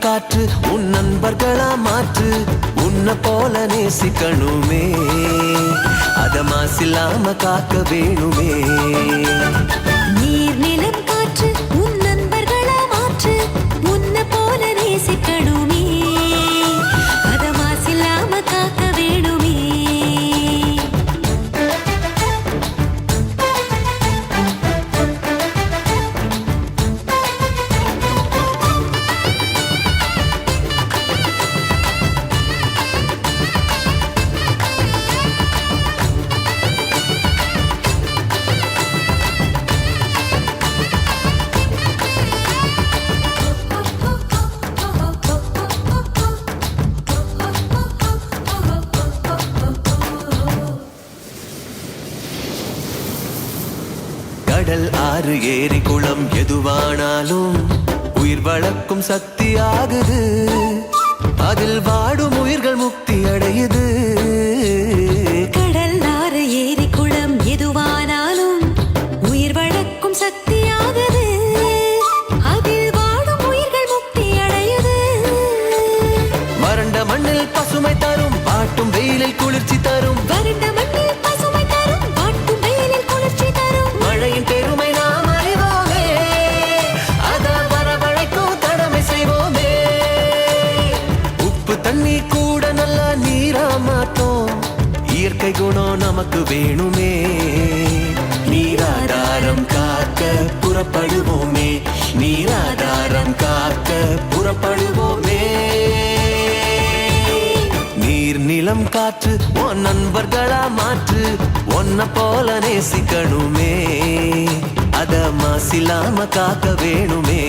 காற்று உன் நண்பர்களா மாற்று உன்னை போல நேசிக்கணுமே அத மாசில்லாம காக்க வேணுமே நீர் நிலம் காற்று உன் நண்பர்களா மாற்று உன்னை போல நேசிக்கணுமே அத மாசில்லாம காக்க வேணுமே கடல் ஆறு ஏரி குளம் எதுவானாலும் உயிர் வளர்க்கும் சக்தி ஆகுது அதில் வாடும் உயிர்கள் முக்தி அடையுது கடல் ஆறு ஏரி குளம் எதுவானாலும் உயிர் வளர்க்கும் சக்தி ஆகுது அதில் வாடும் உயிர்கள் முக்தி அடையுது வறண்ட மண்ணில் பசுமை தரும் பாட்டும் வெயிலில் குளிர்ச்சி தரும் வறண்ட மண்ணில் பசுமை தரும் பாட்டும் வெயிலில் குளிர்ச்சி தரும் மழையின் பெருமை நாம் அறிவோமே அத வரவழைக்கும் கடமை செய்வோமே உப்பு தண்ணி கூட நல்லா நீரா மாத்தோம் இயற்கை குணம் நமக்கு வேணுமே நீராதாரம் காக்க புறப்படுவோமே நீராதாரம் காக்க புறப்படுவோமே நீர் நிலம் காற்று உன் நண்பர்களா மாற்று உன்னை போல நேசிக்கணுமே அத மாசில்லாம காக்க வேணுமே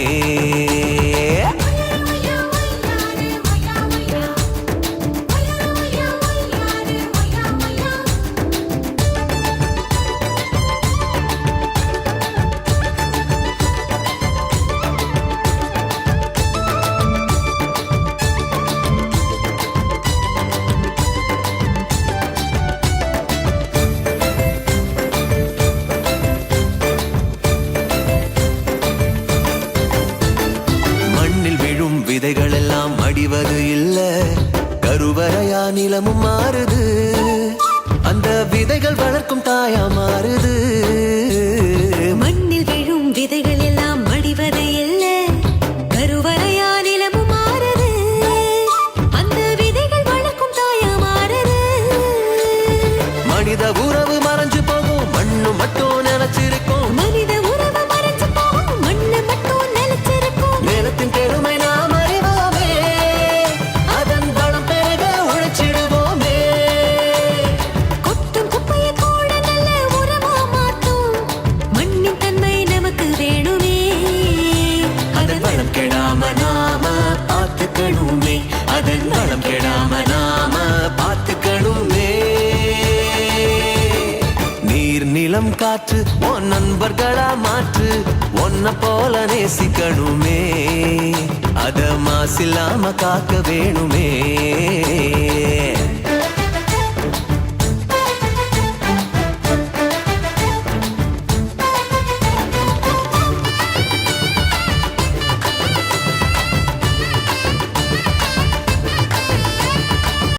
விதைகள் எல்லாம் அடிவது இல்ல கருவறையா நிலமும் மாறுது அந்த விதைகள் வளர்க்கும் தாயா மாறுது மண்ணில் விழும் விதைகள் எல்லாம் அடிவது இல்ல கருவறையா நிலமும் மாறுது அந்த விதைகள் வளர்க்கும் தாயா மாறுது மனித உறவு மறைஞ்சு போகும் மண்ணு மட்டும் நினைச்சிருக்கும் மனித உறவு மறைஞ்சு போகும் மண்ணு மட்டும் நினைச்சிருக்கும் நிலத்தின் பெருமை அதன் வளம் கெடாம நாம பார்த்துக்கணுமே நீர் நிலம் காற்று உன் நண்பர்களா மாற்று உன்னை போல நேசிக்கணுமே அத மாசில்லாம காக்க வேணுமே